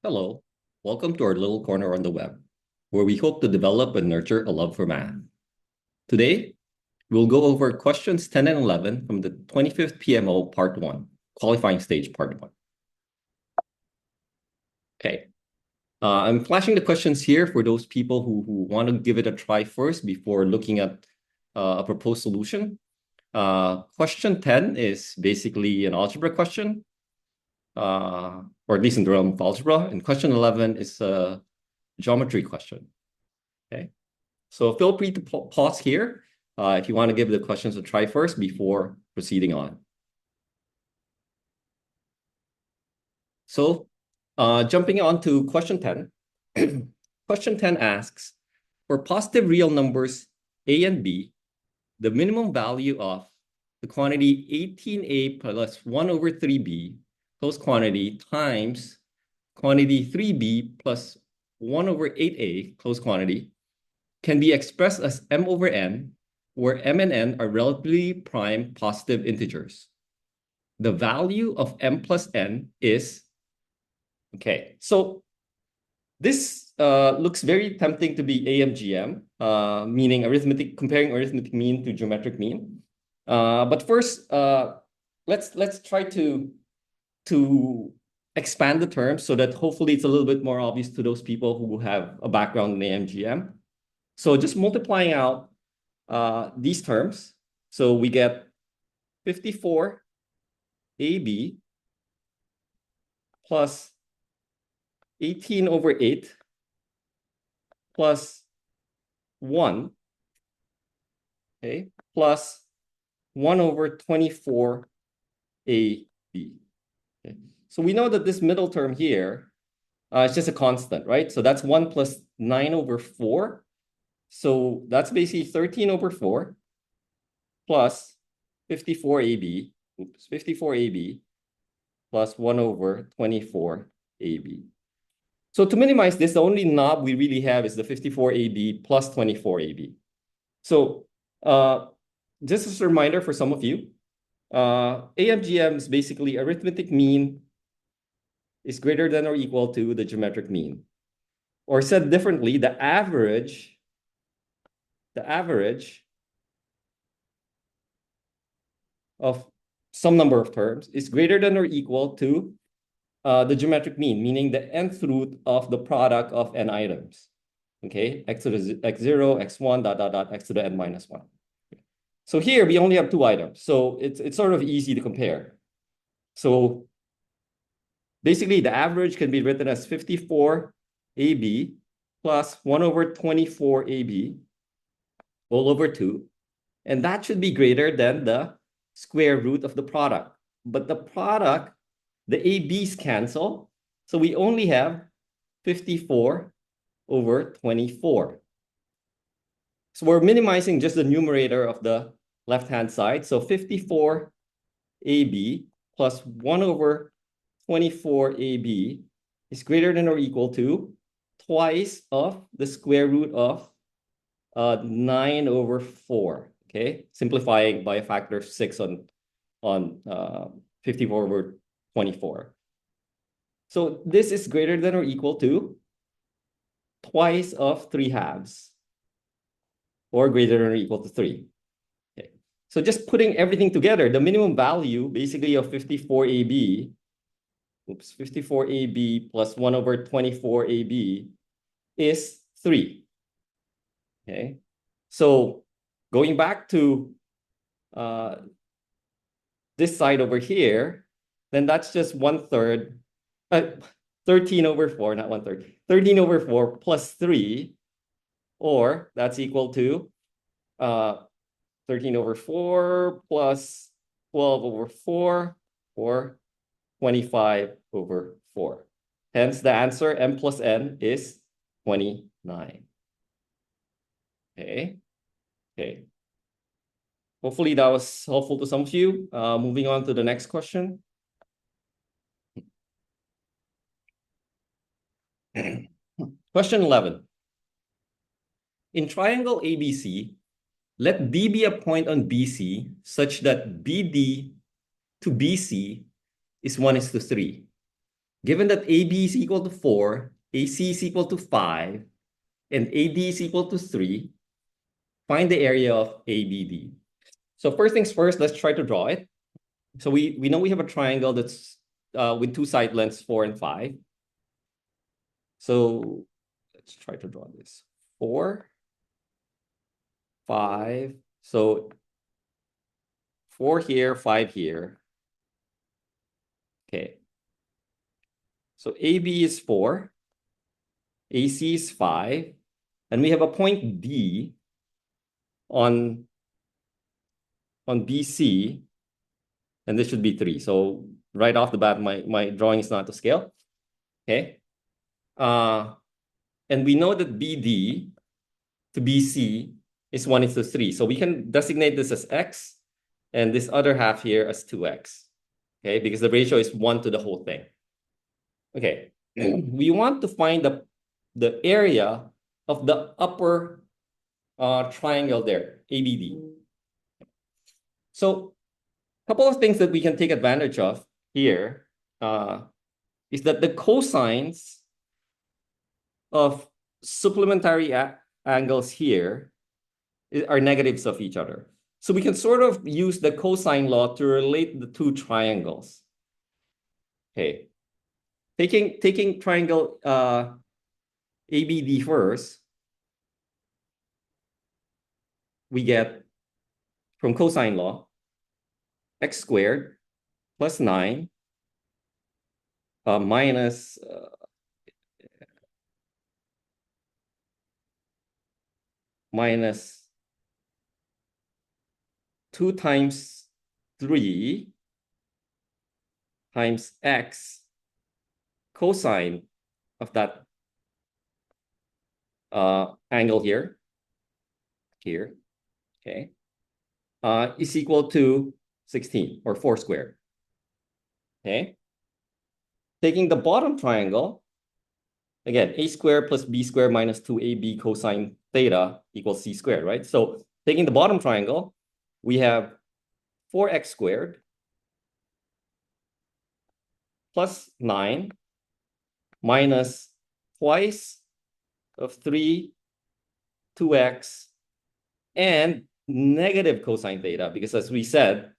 Hello, welcome to our little corner on the web, where we hope to develop and nurture a love for math. Today, we'll go over questions 10 and 11 from the 25th PMO Part 1, Qualifying Stage Part 1. Okay, I'm flashing the questions here for those people who want to give it a try first before looking at a proposed solution. Question 10 is basically an algebra question. Or at least in the realm of algebra. And question 11 is a geometry question. Okay, so feel free to pause here if you want to give the questions a try first before proceeding on. So jumping on to question 10. Question 10 asks, for positive real numbers a and b, the minimum value of the quantity 18a plus 1 over 3b close quantity times quantity 3b plus 1 over 8a close quantity can be expressed as m over n, where m and n are relatively prime positive integers. The value of m plus n is, okay, so this looks very tempting to be AMGM, meaning comparing arithmetic mean to geometric mean. But first, let's try to expand the term so that hopefully it's a little bit more obvious to those people who have a background in AMGM. So just multiplying out these terms, so we get 54ab plus 18 over 8 plus 1, okay, plus 1 over 24ab. Okay. So we know that this middle term here is just a constant, right? So that's 1 plus 9 over 4. So that's basically 13 over 4 plus 54ab, 54ab plus 1 over 24ab. So to minimize this, the only knob we really have is the 54ab plus 24ab. So just as a reminder for some of you, AMGM is basically arithmetic mean is greater than or equal to the geometric mean. Or said differently, the average of some number of terms is greater than or equal to the geometric mean, meaning the nth root of the product of n items. Okay, x to the x0, x1, dot, dot, dot, x to the n minus 1. So here we only have 2 items, so it's sort of easy to compare. So basically the average can be written as 54ab plus 1 over 24ab all over 2. And that should be greater than the square root of the product. But the product, the ab's cancel. So we only have 54 over 24. So we're minimizing just the numerator of the left-hand side. So 54ab plus 1 over 24ab is greater than or equal to twice of the square root of 9 over 4. Okay, simplifying by a factor of 6 on 54 over 24. So this is greater than or equal to twice of 3/2, or greater than or equal to 3. Okay, so just putting everything together, the minimum value basically of 54ab, 54ab plus 1 over 24ab is 3. Okay, so going back to this side over here, then that's just 1/3, 13 over 4, not 1/3, 13 over 4 plus 3, or that's equal to 13 over 4 plus 12 over 4, or 25 over 4. Hence, the answer, m plus n, is 29. Okay. Okay. Hopefully that was helpful to some of you. Moving on to the next question. Question 11. In triangle ABC, let B be a point on BC such that BD to BC is 1:3. given that AB is equal to 4, AC is equal to 5, and AD is equal to 3, find the area of ABD. So first things first, let's try to draw it. So we know we have a triangle that's with two side lengths 4 and 5. So let's try to draw this. 4, 5. So 4 here, 5 here. Okay. So AB is 4, AC is 5, and we have a point D on BC, and this should be 3. So right off the bat, my drawing is not to scale. Okay. And we know that BD to BC is 1:3. So we can designate this as X and this other half here as 2X. Okay, because the ratio is 1 to the whole thing. Okay, we want to find the area of the upper triangle there, ABD. So a couple of things that we can take advantage of here is that the cosines of supplementary angles here are negatives of each other. So we can sort of use the cosine law to relate the two triangles. Okay, taking triangle ABD first, we get from cosine law x squared plus 9 minus minus 2 times 3 times x cosine of that angle here, okay, is equal to 16 or 4 squared. Okay. Taking the bottom triangle, again, a squared plus b squared minus 2ab cosine theta equals c squared, right? So taking the bottom triangle, we have 4x squared plus 9 minus twice of 3, 2x, and negative cosine theta, because as we said,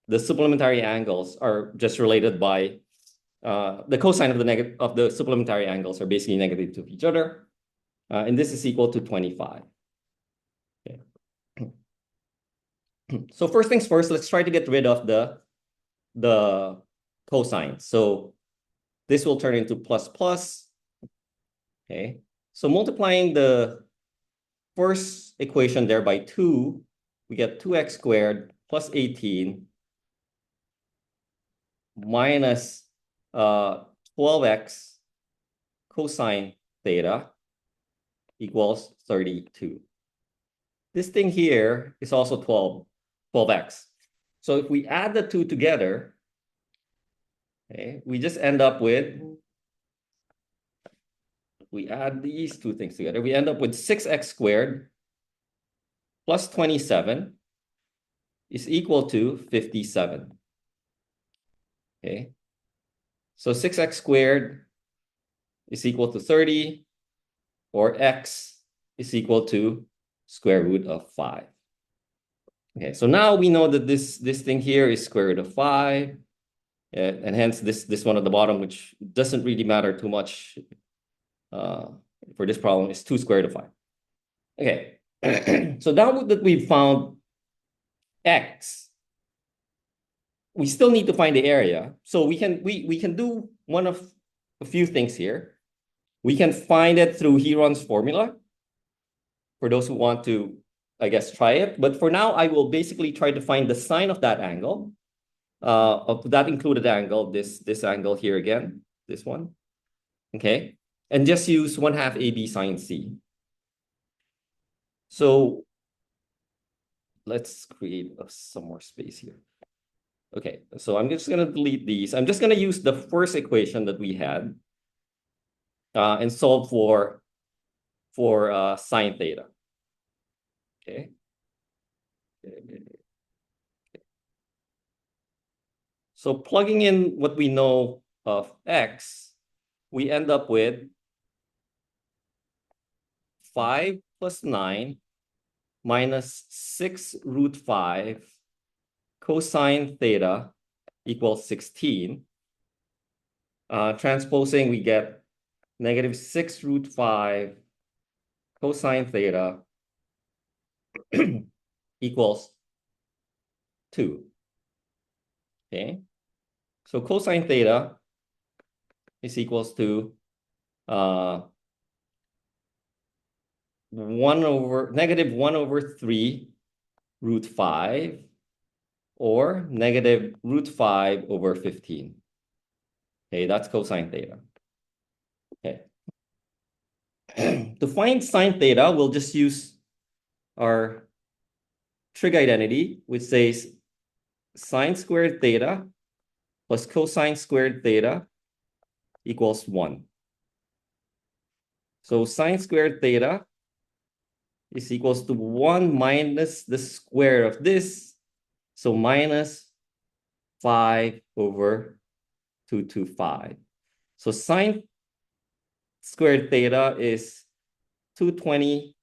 the supplementary angles are just related by the cosine of the supplementary angles are basically negative to each other. And this is equal to 25. Okay. So first things first, let's try to get rid of the cosine. So this will turn into plus plus. Okay. So multiplying the first equation there by 2, we get 2x squared plus 18 minus 12x cosine theta equals 32. This thing here is also 12x. So if we add the two together, okay, we just end up with, we add these two things together, we end up with 6x squared plus 27 is equal to 57. Okay. So 6x squared is equal to 30, or x is equal to square root of 5. Okay, so now we know that this thing here is square root of 5, and hence this one at the bottom, which doesn't really matter too much for this problem, is 2 square root of 5. Okay, so now that we've found x, we still need to find the area. So we can do one of a few things here. We can find it through Heron's formula for those who want to, I guess, try it. But for now, I will basically try to find the sine of that angle, of that included angle, this angle here again, this one, okay? And just use 1/2 AB sine C. So let's create some more space here. Okay, so I'm just gonna delete these. I'm just gonna use the first equation that we had and solve for sine theta. Okay. So plugging in what we know of x, we end up with 5 plus 9 minus 6 root 5 cosine theta equals 16. Transposing, we get negative 6 root 5 cosine theta equals 2. Okay, so cosine theta is equals to negative 1 over 3 root 5 or negative root 5 over 15. Okay, that's cosine theta. Okay. To find sine theta, we'll just use our trig identity, which says sine squared theta plus cosine squared theta equals 1. So sine squared theta is equals to 1 minus the square of this. So minus 5 over 225. So sine squared theta is 220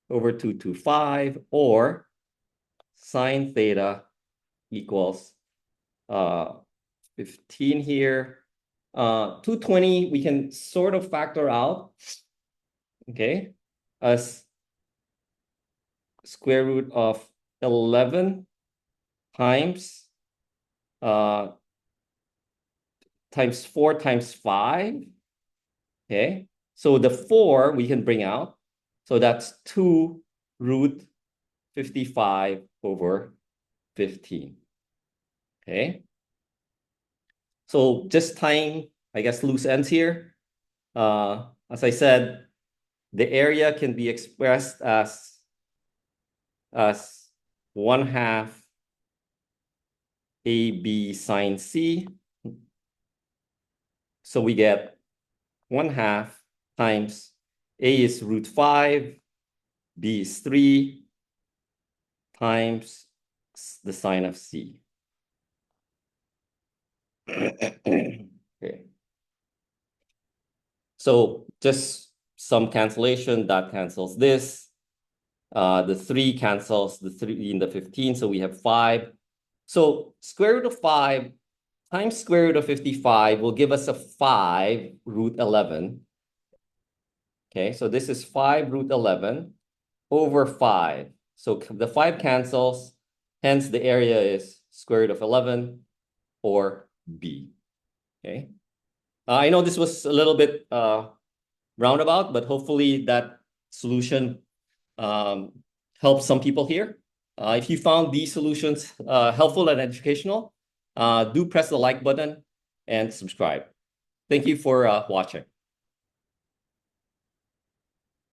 over 225, or sine theta equals 15 here. 220 we can sort of factor out, okay, as square root of 11 times times 4 times 5. Okay, so the 4 we can bring out. So that's 2 root 55 over 15. Okay, so just tying, I guess, loose ends here. As I said, the area can be expressed as 1/2 AB sine C. So we get 1/2 times A is root 5, B is 3, times the sine of C. Okay. So just some cancellation, that cancels this. The 3 cancels the 3 in the 15, so we have 5. So square root of 5 times square root of 55 will give us a 5 root 11. Okay, so this is 5 root 11 over 5. So the 5 cancels, hence the area is square root of 11 or B. Okay, I know this was a little bit roundabout, but hopefully that solution helps some people here. If you found these solutions helpful and educational, do press the like button and subscribe. Thank you for watching.